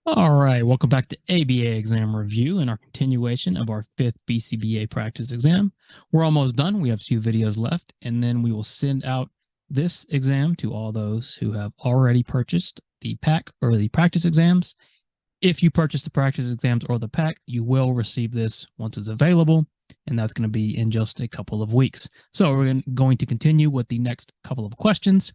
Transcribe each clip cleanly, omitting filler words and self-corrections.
All right, welcome back to ABA exam review and our continuation of our 5th BCBA practice exam. We're almost done. We have 2 videos left, and then we will send out this exam to all those who have already purchased the pack or the practice exams. If you purchase the practice exams or the pack, you will receive this once it's available, and that's going to be in just a couple of weeks. So we're going to continue with the next couple of questions.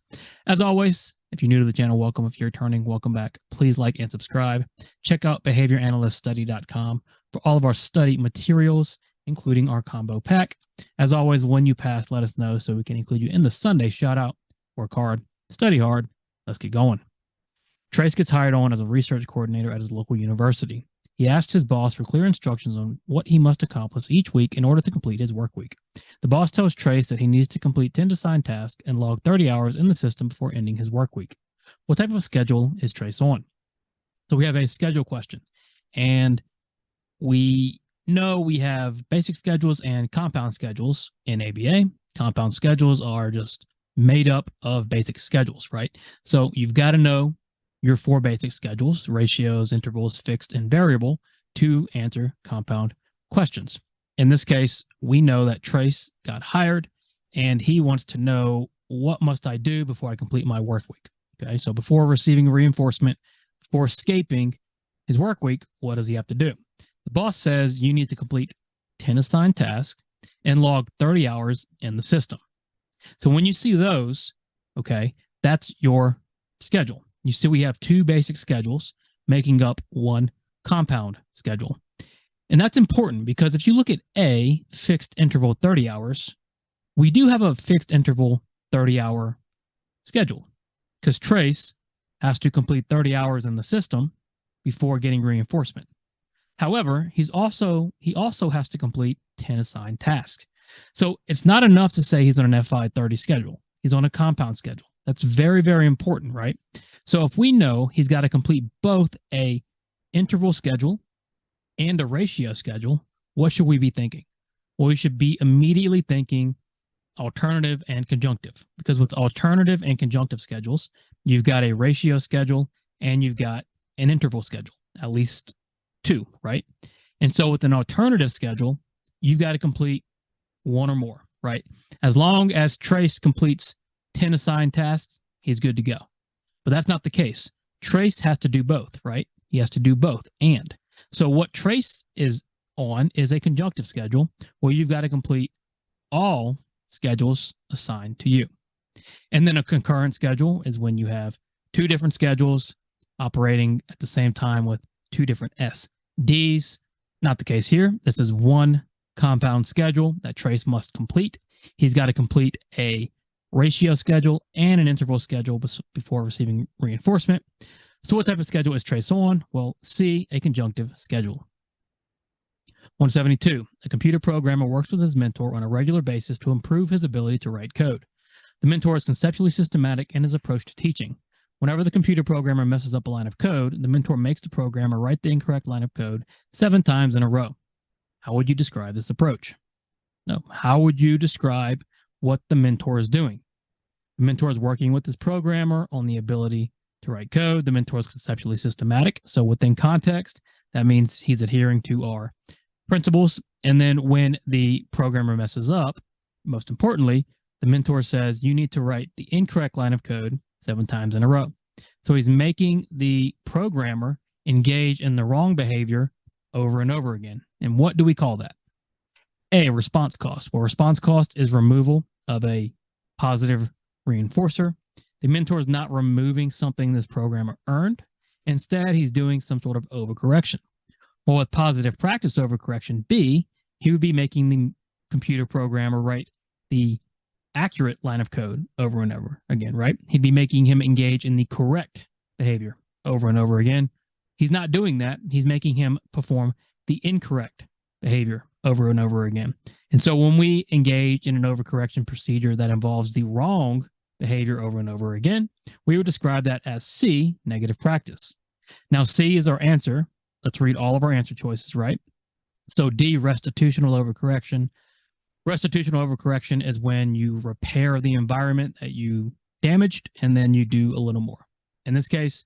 As always, if you're new to the channel, welcome. If you're returning, welcome back. Please like and subscribe. Check out behavioranalyststudy.com for all of our study materials, including our combo pack. As always, when you pass, let us know so we can include you in the Sunday shout out. Work hard, study hard. Let's get going. Trace gets hired on as a research coordinator at his local university. He asks his boss for clear instructions on what he must accomplish each week in order to complete his work week. The boss tells Trace that he needs to complete 10 assigned tasks and log 30 hours in the system before ending his work week. What type of schedule is Trace on? So we have a schedule question, and we know we have basic schedules and compound schedules in ABA. Compound schedules are just made up of basic schedules, right? So you've got to know your 4 basic schedules, ratios, intervals, fixed, and variable, to answer compound questions. In this case, we know that Trace got hired, and he wants to know, what must I do before I complete my work week? Okay, so before receiving reinforcement, before escaping his work week, what does he have to do? The boss says you need to complete 10 assigned tasks and log 30 hours in the system. So when you see those, okay, that's your schedule. You see we have 2 basic schedules making up 1 compound schedule. And that's important because if you look at A, fixed interval 30 hours, we do have a fixed interval 30-hour schedule because Trace has to complete 30 hours in the system before getting reinforcement. However, he also has to complete 10 assigned tasks. So it's not enough to say he's on an FI 30 schedule. He's on a compound schedule. That's very, very important, right? So if we know he's got to complete both a interval schedule and a ratio schedule, what should we be thinking? Well, we should be immediately thinking alternative and conjunctive, because with alternative and conjunctive schedules, you've got a ratio schedule and you've got an interval schedule, at least 2, right? And so with an alternative schedule, you've got to complete 1 or more, right? As long as Trace completes 10 assigned tasks, he's good to go. But that's not the case. Trace has to do both, right? He has to do both. And so what Trace is on is a conjunctive schedule where you've got to complete all schedules assigned to you. And then a concurrent schedule is when you have 2 different schedules operating at the same time with 2 different SDs. Not the case here. This is 1 compound schedule that Trace must complete. He's got to complete a ratio schedule and an interval schedule before receiving reinforcement. So what type of schedule is Trace on? Well, C, a conjunctive schedule. 172, a computer programmer works with his mentor on a regular basis to improve his ability to write code. The mentor is conceptually systematic in his approach to teaching. Whenever the computer programmer messes up a line of code, the mentor makes the programmer write the incorrect line of code 7 times in a row. How would you describe this approach? No, how would you describe what the mentor is doing? The mentor is working with this programmer on the ability to write code. The mentor is conceptually systematic. So within context, that means he's adhering to our principles. And then when the programmer messes up, most importantly, the mentor says you need to write the incorrect line of code 7 times in a row. So he's making the programmer engage in the wrong behavior over and over again. And what do we call that? A, response cost. Well, response cost is removal of a positive reinforcer. The mentor is not removing something this programmer earned. Instead, he's doing some sort of overcorrection. Well, with positive practice overcorrection, B, he would be making the computer programmer write the accurate line of code over and over again, right? He'd be making him engage in the correct behavior over and over again. He's not doing that. He's making him perform the incorrect behavior over and over again. And so when we engage in an overcorrection procedure that involves the wrong behavior over and over again, we would describe that as C, negative practice. Now, C is our answer. Let's read all of our answer choices, right? So D, restitutional overcorrection. Restitutional overcorrection is when you repair the environment that you damaged, and then you do a little more. In this case,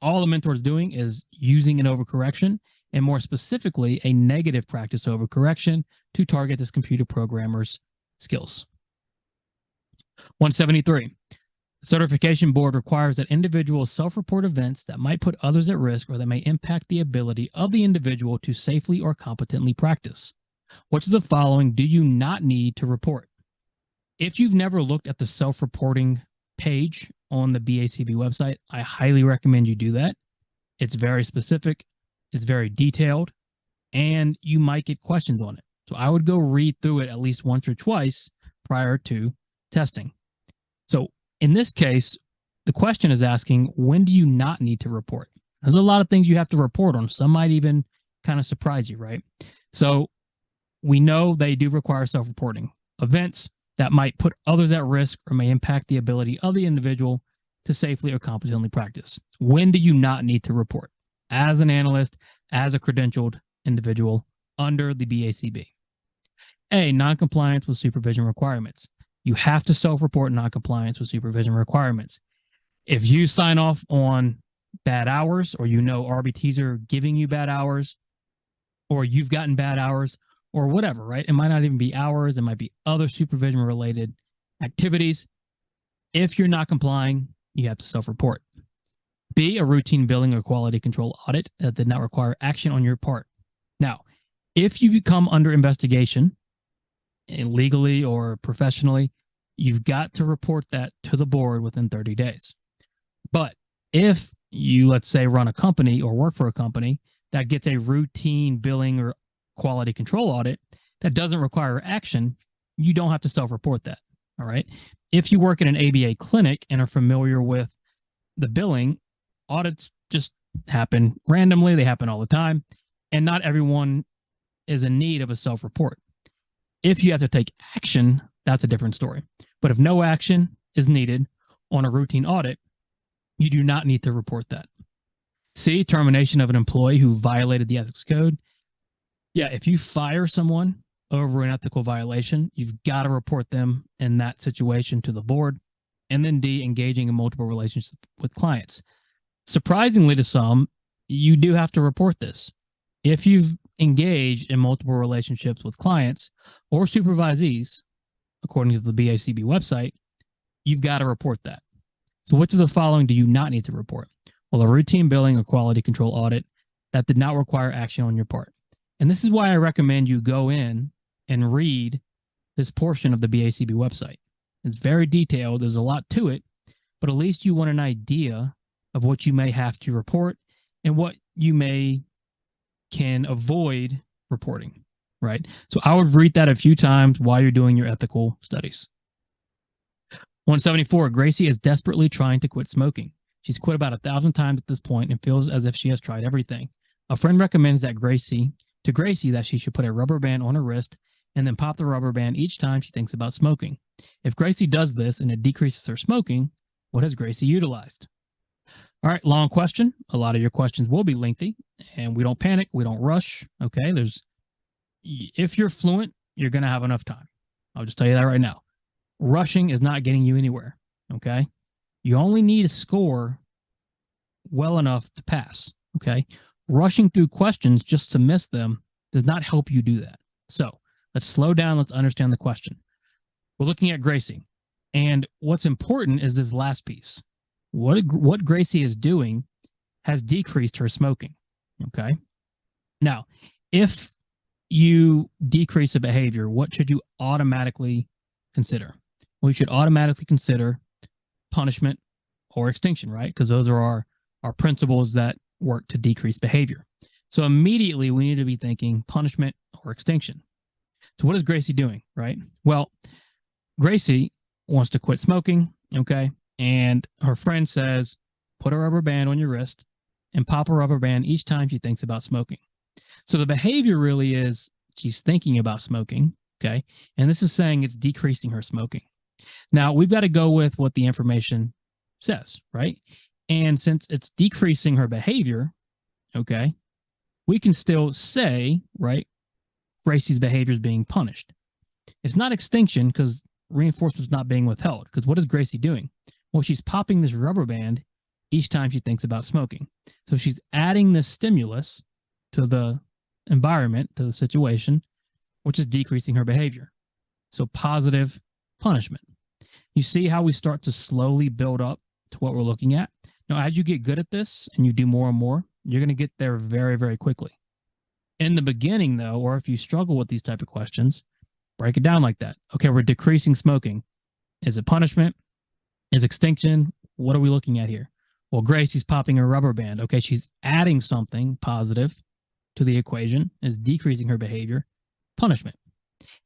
all the mentor is doing is using an overcorrection, and more specifically, a negative practice overcorrection to target this computer programmer's skills. 173. The certification board requires that individuals self-report events that might put others at risk or that may impact the ability of the individual to safely or competently practice. Which of the following do you not need to report? If you've never looked at the self-reporting page on the BACB website, I highly recommend you do that. It's very specific, it's very detailed, and you might get questions on it. So I would go read through it at least once or twice prior to testing. So in this case, the question is asking, when do you not need to report? There's a lot of things you have to report on. Some might even kind of surprise you, right? So we know they do require self-reporting events that might put others at risk or may impact the ability of the individual to safely or competently practice. When do you not need to report as an analyst, as a credentialed individual under the BACB? A, noncompliance with supervision requirements. You have to self-report noncompliance with supervision requirements. If you sign off on bad hours, or you know RBTs are giving you bad hours, or you've gotten bad hours, or whatever, right? It might not even be hours. It might be other supervision-related activities. If you're not complying, you have to self-report. B, a routine billing or quality control audit that did not require action on your part. Now, if you become under investigation, legally or professionally, you've got to report that to the board within 30 days. But if you, let's say, run a company or work for a company that gets a routine billing or quality control audit that doesn't require action, you don't have to self-report that. All right. If you work in an ABA clinic and are familiar with the billing, audits just happen randomly. They happen all the time. And not everyone is in need of a self-report. If you have to take action, that's a different story. But if no action is needed on a routine audit, you do not need to report that. C, termination of an employee who violated the ethics code. Yeah, if you fire someone over an ethical violation, you've got to report them in that situation to the board. And then D, engaging in multiple relationships with clients. Surprisingly to some, you do have to report this. If you've engaged in multiple relationships with clients or supervisees, according to the BACB website, you've got to report that. So which of the following do you not need to report? Well, a routine billing or quality control audit that did not require action on your part. And this is why I recommend you go in and read this portion of the BACB website. It's very detailed. There's a lot to it, but at least you want an idea of what you may have to report and what you can avoid reporting, right? So I would read that a few times while you're doing your ethical studies. 174, Gracie is desperately trying to quit smoking. She's quit about 1,000 times at this point and feels as if she has tried everything. A friend recommends that Gracie that she should put a rubber band on her wrist and then pop the rubber band each time she thinks about smoking. If Gracie does this and it decreases her smoking, what has Gracie utilized? All right, long question. A lot of your questions will be lengthy, and we don't panic. We don't rush. Okay, if you're fluent, you're going to have enough time. I'll just tell you that right now. Rushing is not getting you anywhere. Okay, you only need to score well enough to pass. Okay, rushing through questions just to miss them does not help you do that. So let's slow down. Let's understand the question. We're looking at Gracie, and what's important is this last piece. What Gracie is doing has decreased her smoking. Okay. Now, if you decrease a behavior, what should you automatically consider? Well, you should automatically consider punishment or extinction, right? Because those are our principles that work to decrease behavior. So immediately we need to be thinking punishment or extinction. So what is Gracie doing, right? Well, Gracie wants to quit smoking, okay? And her friend says, put a rubber band on your wrist and pop a rubber band each time she thinks about smoking. So the behavior really is she's thinking about smoking, okay? And this is saying it's decreasing her smoking. Now, we've got to go with what the information says, right? And since it's decreasing her behavior, okay, we can still say, right, Gracie's behavior is being punished. It's not extinction because reinforcement's not being withheld. Because what is Gracie doing? Well, she's popping this rubber band each time she thinks about smoking. So she's adding this stimulus to the environment, to the situation, which is decreasing her behavior. So positive punishment. You see how we start to slowly build up to what we're looking at? Now, as you get good at this and you do more and more, you're going to get there very, very quickly. In the beginning, though, or if you struggle with these type of questions, break it down like that. Okay, we're decreasing smoking. Is it punishment? Is extinction? What are we looking at here? Well, Gracie's popping her rubber band. Okay, she's adding something positive to the equation, is decreasing her behavior, punishment.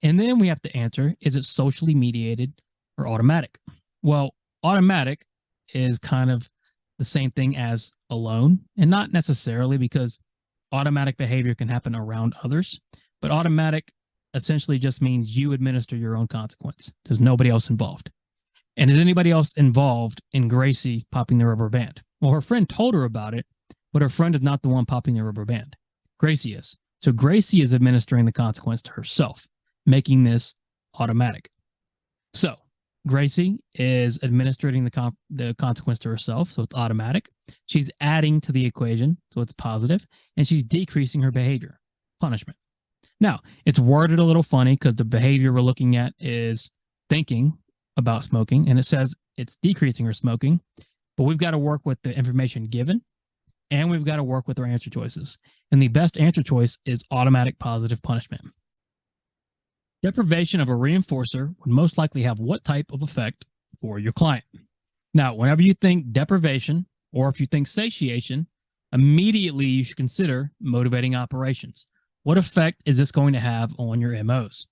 And then we have to answer, is it socially mediated or automatic? Well, automatic is kind of the same thing as alone, and not necessarily, because automatic behavior can happen around others, but automatic essentially just means you administer your own consequence. There's nobody else involved. And is anybody else involved in Gracie popping the rubber band? Well, her friend told her about it, but her friend is not the one popping the rubber band. Gracie is. So Gracie is administering the consequence to herself, making this automatic. So Gracie is administering the consequence to herself, so it's automatic. She's adding to the equation, so it's positive, and she's decreasing her behavior, punishment. Now, it's worded a little funny because the behavior we're looking at is thinking about smoking, and it says it's decreasing her smoking, but we've got to work with the information given, and we've got to work with our answer choices. And the best answer choice is automatic positive punishment. Deprivation of a reinforcer would most likely have what type of effect for your client? Now, whenever you think deprivation, or if you think satiation, immediately you should consider motivating operations. What effect is this going to have on your MOs?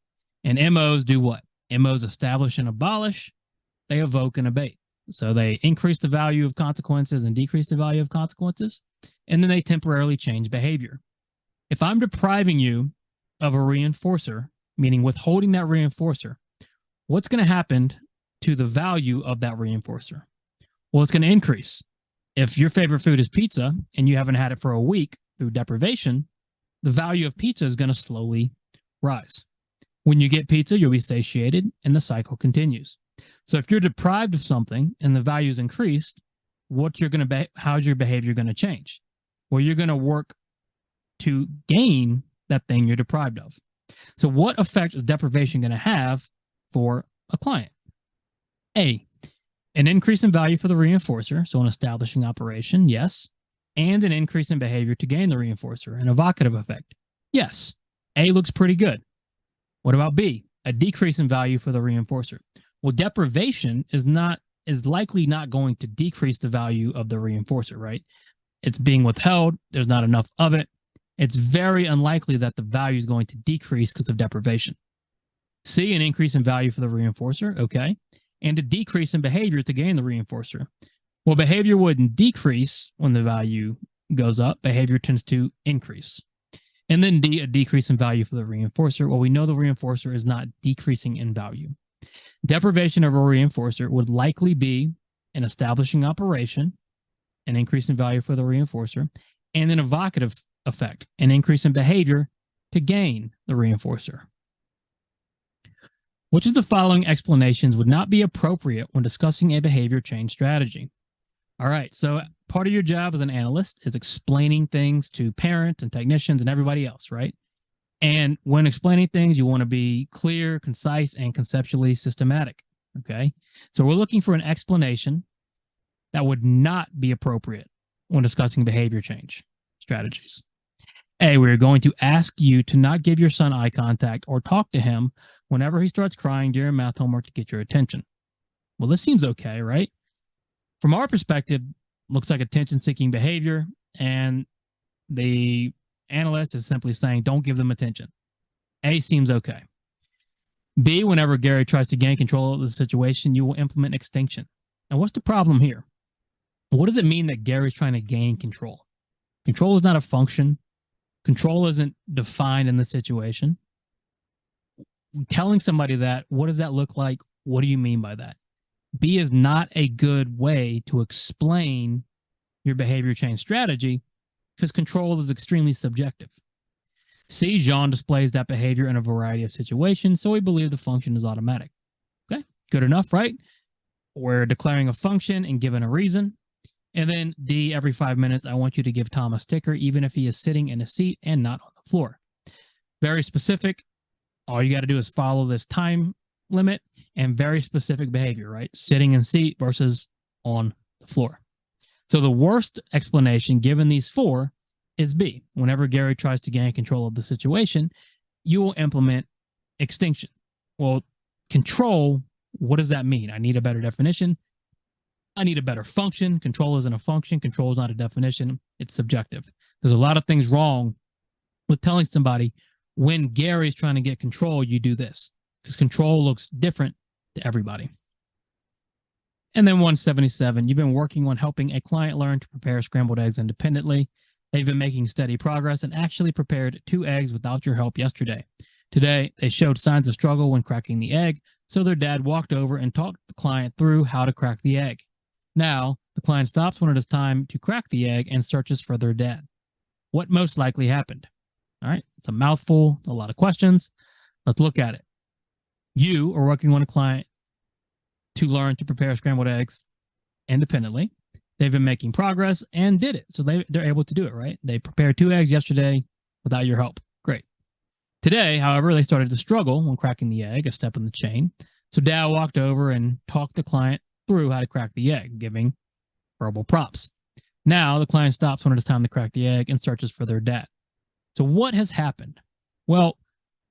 And MOs do what? MOs establish and abolish. They evoke and abate. So they increase the value of consequences and decrease the value of consequences, and then they temporarily change behavior. If I'm depriving you of a reinforcer, meaning withholding that reinforcer, what's going to happen to the value of that reinforcer? Well, it's going to increase. If your favorite food is pizza and you haven't had it for a week through deprivation, the value of pizza is going to slowly rise. When you get pizza, you'll be satiated and the cycle continues. So if you're deprived of something and the value is increased, how's your behavior going to change? Well, you're going to work to gain that thing you're deprived of. So what effect is deprivation going to have for a client? A, an increase in value for the reinforcer, so an establishing operation, yes, and an increase in behavior to gain the reinforcer, an evocative effect. Yes, A looks pretty good. What about B? A decrease in value for the reinforcer. Well, deprivation is likely not going to decrease the value of the reinforcer, right? It's being withheld. There's not enough of it. It's very unlikely that the value is going to decrease because of deprivation. C, an increase in value for the reinforcer, okay, and a decrease in behavior to gain the reinforcer. Well, behavior wouldn't decrease when the value goes up. Behavior tends to increase. And then D, a decrease in value for the reinforcer. Well, we know the reinforcer is not decreasing in value. Deprivation of a reinforcer would likely be an establishing operation, an increase in value for the reinforcer, and an evocative effect, an increase in behavior to gain the reinforcer. Which of the following explanations would not be appropriate when discussing a behavior change strategy? All right, so part of your job as an analyst is explaining things to parents and technicians and everybody else, right? And when explaining things, you want to be clear, concise, and conceptually systematic, okay? So we're looking for an explanation that would not be appropriate when discussing behavior change strategies. A, we're going to ask you to not give your son eye contact or talk to him whenever he starts crying during math homework to get your attention. Well, this seems okay, right? From our perspective, looks like attention-seeking behavior, and the analyst is simply saying, don't give them attention. A seems okay. B, whenever Gary tries to gain control of the situation, you will implement extinction. Now, what's the problem here? What does it mean that Gary's trying to gain control? Control is not a function. Control isn't defined in the situation. Telling somebody that, what does that look like? What do you mean by that? B is not a good way to explain your behavior change strategy because control is extremely subjective. C, Jean displays that behavior in a variety of situations, so we believe the function is automatic. Okay, good enough, right? We're declaring a function and given a reason. And then D, every 5 minutes, I want you to give Tom a sticker, even if he is sitting in a seat and not on the floor. Very specific. All you got to do is follow this time limit and very specific behavior, right? Sitting in seat versus on the floor. So the worst explanation given these 4 is B. Whenever Gary tries to gain control of the situation, you will implement extinction. Well, control, what does that mean? I need a better definition. I need a better function. Control isn't a function. Control is not a definition. It's subjective. There's a lot of things wrong with telling somebody when Gary's trying to get control, you do this, because control looks different to everybody. And then 177, you've been working on helping a client learn to prepare scrambled eggs independently. They've been making steady progress and actually prepared 2 eggs without your help yesterday. Today, they showed signs of struggle when cracking the egg, so their dad walked over and talked the client through how to crack the egg. Now, the client stops when it is time to crack the egg and searches for their dad. What most likely happened? All right, it's a mouthful, a lot of questions. Let's look at it. You are working on a client to learn to prepare scrambled eggs independently. They've been making progress and did it. So they're able to do it, right? They prepared 2 eggs yesterday without your help. Great. Today, however, they started to struggle when cracking the egg, a step in the chain. So dad walked over and talked the client through how to crack the egg, giving verbal prompts. Now the client stops when it is time to crack the egg and searches for their dad. So what has happened? Well,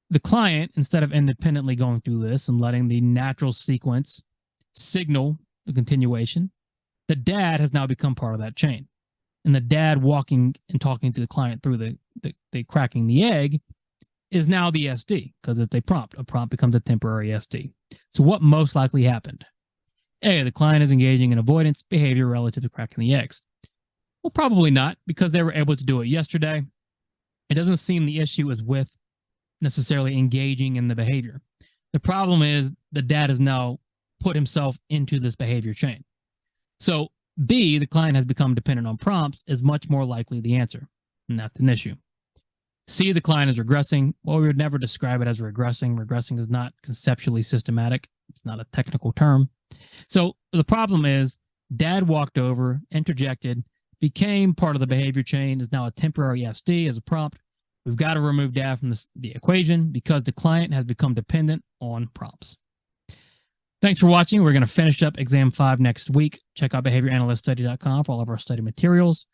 the client, instead of independently going through this and letting the natural sequence signal the continuation, the dad has now become part of that chain. And the dad walking and talking to the client through the cracking the egg is now the SD, because it's a prompt. A prompt becomes a temporary SD. So what most likely happened? A, the client is engaging in avoidance behavior relative to cracking the eggs. Well, probably not, because they were able to do it yesterday. It doesn't seem the issue is with necessarily engaging in the behavior. The problem is the dad has now put himself into this behavior chain. So B, the client has become dependent on prompts, is much more likely the answer, and that's an issue. C, the client is regressing. Well, we would never describe it as regressing. Regressing is not conceptually systematic. It's not a technical term. So the problem is dad walked over, interjected, became part of the behavior chain, is now a temporary SD as a prompt. We've got to remove dad from the equation because the client has become dependent on prompts. Thanks for watching. We're going to finish up Exam 5 next week. Check out behavioranalyststudy.com for all of our study materials.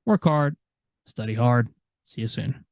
Work hard, study hard. See you soon.